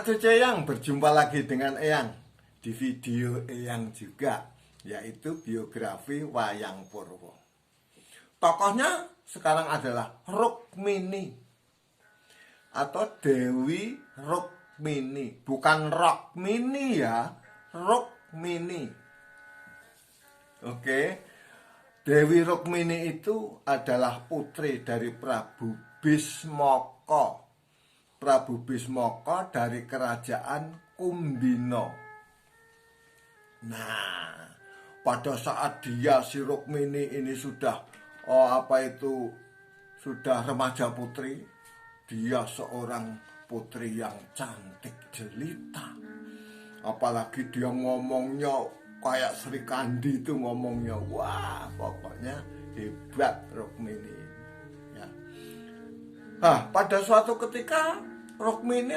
cucu Eyang, berjumpa lagi dengan Eyang di video Eyang juga, yaitu biografi Wayang Purwo. Tokohnya sekarang adalah Rukmini atau Dewi Rukmini, bukan Rokmini ya, Rukmini. Oke, Dewi Rukmini itu adalah putri dari Prabu Bismaka. Prabu Bismaka dari kerajaan Kumbina. Nah, pada saat dia si Rukmini ini sudah sudah remaja putri, dia seorang putri yang cantik jelita. Apalagi dia ngomongnya kayak Sri Kandi itu ngomongnya, wah pokoknya hebat Rukmini. Nah, pada suatu ketika Rukmini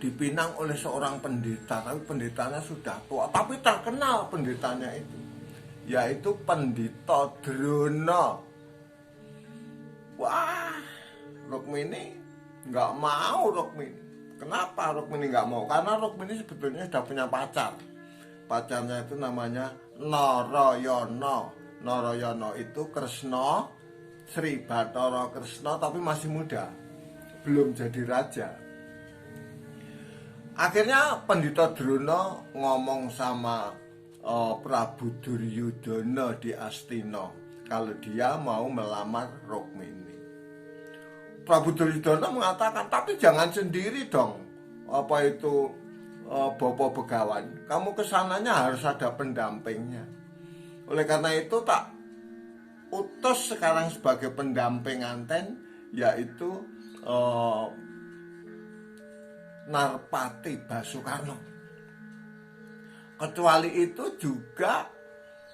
dipinang oleh seorang pendeta, tapi pendetanya sudah tua, tapi terkenal pendetanya itu, yaitu Pendeta Drona. Wah, Rukmini nggak mau Rukmini. Kenapa Rukmini nggak mau? Karena Rukmini sebetulnya sudah punya pacar. Pacarnya itu namanya Narayana. Narayana itu Kresna, Sri Bathara Kresna, tapi masih muda, belum jadi raja. Akhirnya Pendeta Drona ngomong sama Prabu Duryudana di Astina kalau dia mau melamar Rukmini. Prabu Duryudana mengatakan, tapi jangan sendiri dong, Bopo Begawan, kamu kesananya harus ada pendampingnya. Oleh karena itu tak utus sekarang sebagai pendamping Anten, yaitu Narpati Basukarno. Kecuali itu juga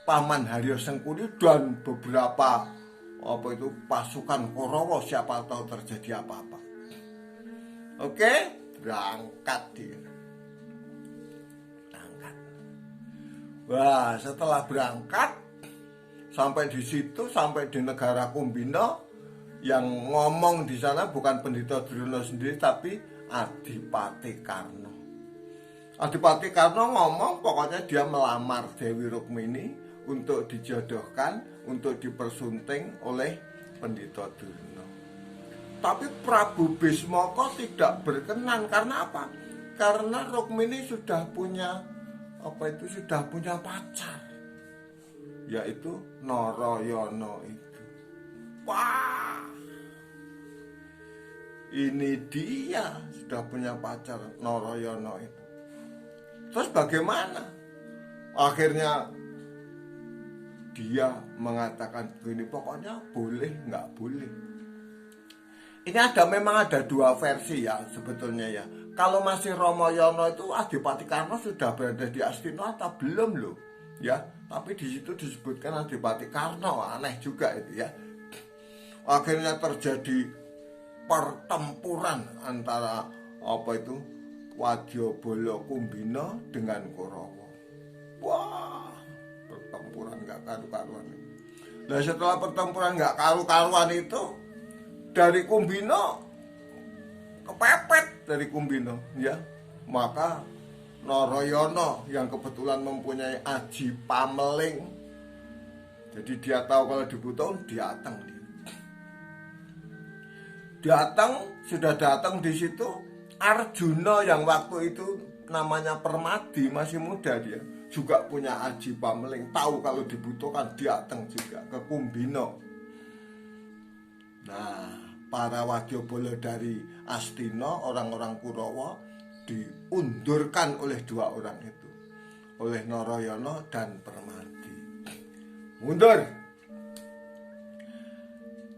Paman Haryo Sengkuni dan beberapa pasukan Kurawa, siapa tahu terjadi apa-apa. Oke, berangkat dia. Wah, setelah berangkat sampai di situ, sampai di negara Kumbina, yang ngomong di sana bukan Pendeta Drona sendiri, tapi Adipati Karna. Adipati Karna ngomong pokoknya dia melamar Dewi Rukmini untuk dijodohkan, untuk dipersunting oleh Pendeta Drona. Tapi Prabu Bismaka tidak berkenan. Karena apa? Karena Rukmini sudah punya pacar, yaitu Narayana itu. Wah, ini dia sudah punya pacar Narayana itu. Terus bagaimana? Akhirnya dia mengatakan begini, pokoknya boleh nggak boleh. Ini memang ada dua versi ya sebetulnya ya. Kalau masih Ramayana itu Adipati Karna sudah berada di Astina atau belum loh, ya. Tapi di situ disebutkan Adipati Karna, aneh juga itu ya. Akhirnya terjadi pertempuran antara Wadyabala Kumbina dengan Kurawa. Wah, pertempuran nggak karu-karuan. Nah, setelah pertempuran nggak karu-karuan itu, dari Kumbina kepepet dari Kumbina, ya. Maka Narayana yang kebetulan mempunyai aji pameling, jadi dia tahu kalau dibutuhin, sudah datang di situ. Arjuna yang waktu itu namanya Permadi, masih muda dia, juga punya aji pameling, tahu kalau dibutuhkan, datang juga ke Kumbina. Nah, para Wadyabala dari Astina, orang-orang Kurawa, diundurkan oleh dua orang itu, oleh Narayana dan Permadi. Mundur.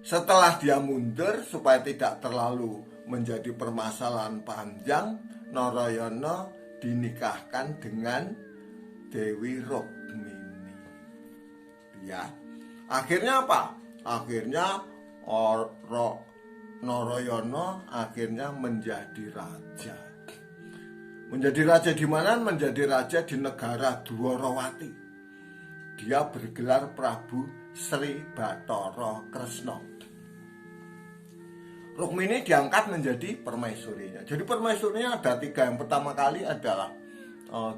Setelah dia mundur, supaya tidak terlalu menjadi permasalahan panjang, Narayana dinikahkan dengan Dewi Rukmini. Ya, akhirnya apa? Akhirnya Narayana akhirnya menjadi raja. Menjadi raja di mana? Menjadi raja di negara Dwarawati. Dia bergelar Prabu Sri Bathara Kresna. Rukmini diangkat menjadi permaisurinya. Jadi permaisurinya ada 3. Yang pertama kali adalah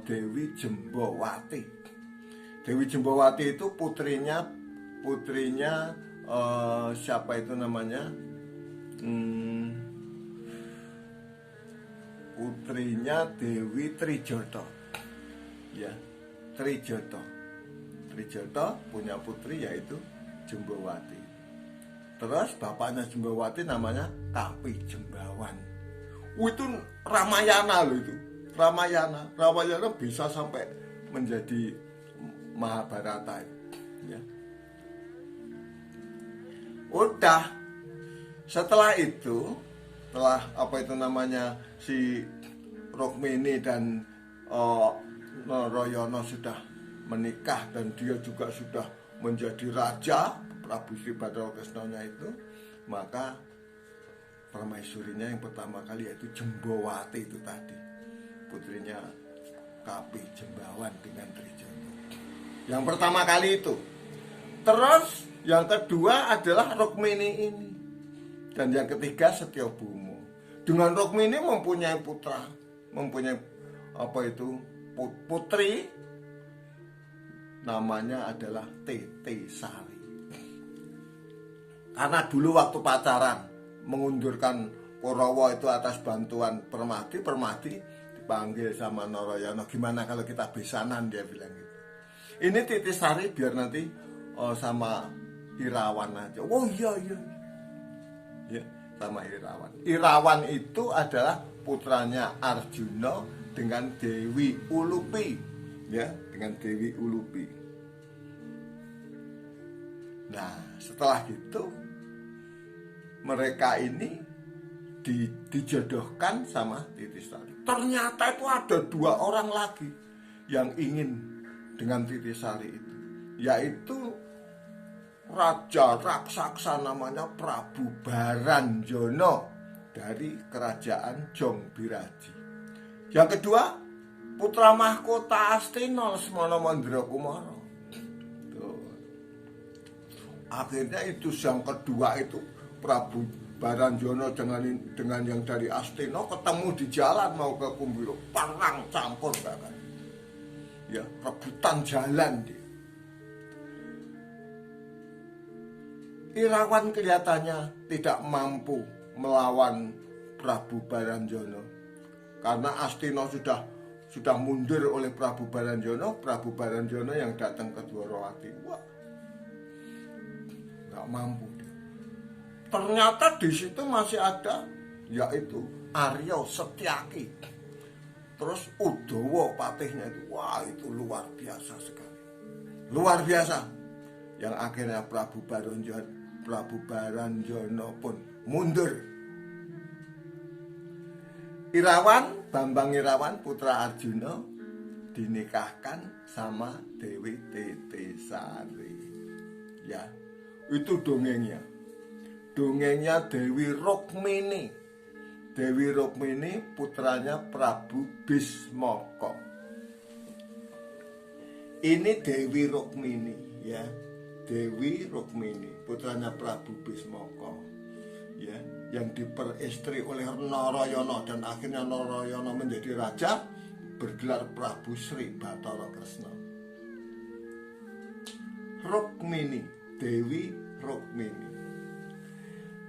Dewi Jembawati. Dewi Jembawati itu putrinya siapa itu namanya? Putrinya Dewi Trijoto. Ya, Trijoto punya putri yaitu Jembawati. Terus bapaknya Jembawati namanya Kapi Jembawan. Itu Ramayana loh itu. Ramayana bisa sampai menjadi Mahabharata ya. Udah. Setelah itu, si Rukmini dan Narayana sudah menikah dan dia juga sudah menjadi raja, Prabu Sri Badarokresnanya itu, maka permaisurinya yang pertama kali yaitu Jembawati itu tadi, putrinya Kapi Jembawan dengan Trijoto. Yang pertama kali itu. Terus yang kedua adalah Rukmini ini. Dan yang ketiga Setyabhuma. Dengan Rukmini mempunyai putra, mempunyai putri, namanya adalah Titi Sari. Karena dulu waktu pacaran mengundurkan Korawa itu atas bantuan Permati dipanggil sama Narayana, gimana kalau kita besanan, dia bilang gitu. Ini Titi Sari biar nanti sama Irawan aja. Oh iya. Ya, sama Irawan. Irawan itu adalah putranya Arjuna dengan Dewi Ulupi. Ya, dengan Dewi Ulupi. Nah, setelah itu mereka ini dijodohkan sama Titi Sari. Ternyata itu ada 2 orang lagi yang ingin dengan Titi Sari itu, yaitu raja raksasa namanya Prabu Baranjana dari kerajaan Jongbiraji. Yang kedua, putra mahkota Astina Lesmana Mandrakumara. Akhirnya itu yang kedua itu Prabu Baranjana dengan yang dari Astina ketemu di jalan mau ke Kumbiro, perang campur bahkan. Ya, rebutan jalan dia. Irawan kelihatannya tidak mampu melawan Prabu Baranjana karena Astina sudah mundur oleh Prabu Baranjana yang datang ke Dwarawati. Wah, nggak mampu dia. Ternyata di situ masih ada yaitu Arya Setyaki. Terus Udawa patihnya itu, wah itu luar biasa sekali, luar biasa. Yang akhirnya Prabu Baranjana pun mundur. Irawan, Bambang Irawan putra Arjuna dinikahkan sama Dewi Titi Sari. Ya, itu dongengnya. Dongengnya Dewi Rukmini. Dewi Rukmini putranya Prabu Bismaka. Ini Dewi Rukmini ya. Dewi Rukmini putranya Prabu Bismaka. Ya, yang diperistri oleh Narayana dan akhirnya Narayana menjadi raja bergelar Prabu Sri Badarokresna. Rukmini, Dewi Rukmini.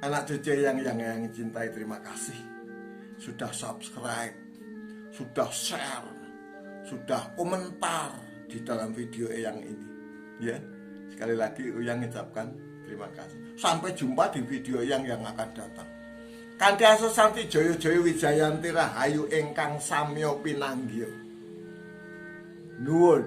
Anak cucu yang cintai, terima kasih sudah subscribe, sudah share, sudah komentar di dalam video yang ini. Ya, sekali lagi Uyang mengucapkan terima kasih. Sampai jumpa di video yang akan datang. Kanthi asesanti Jaya Wijayanti Rahayu ingkang samya pinanggih. Nuwun.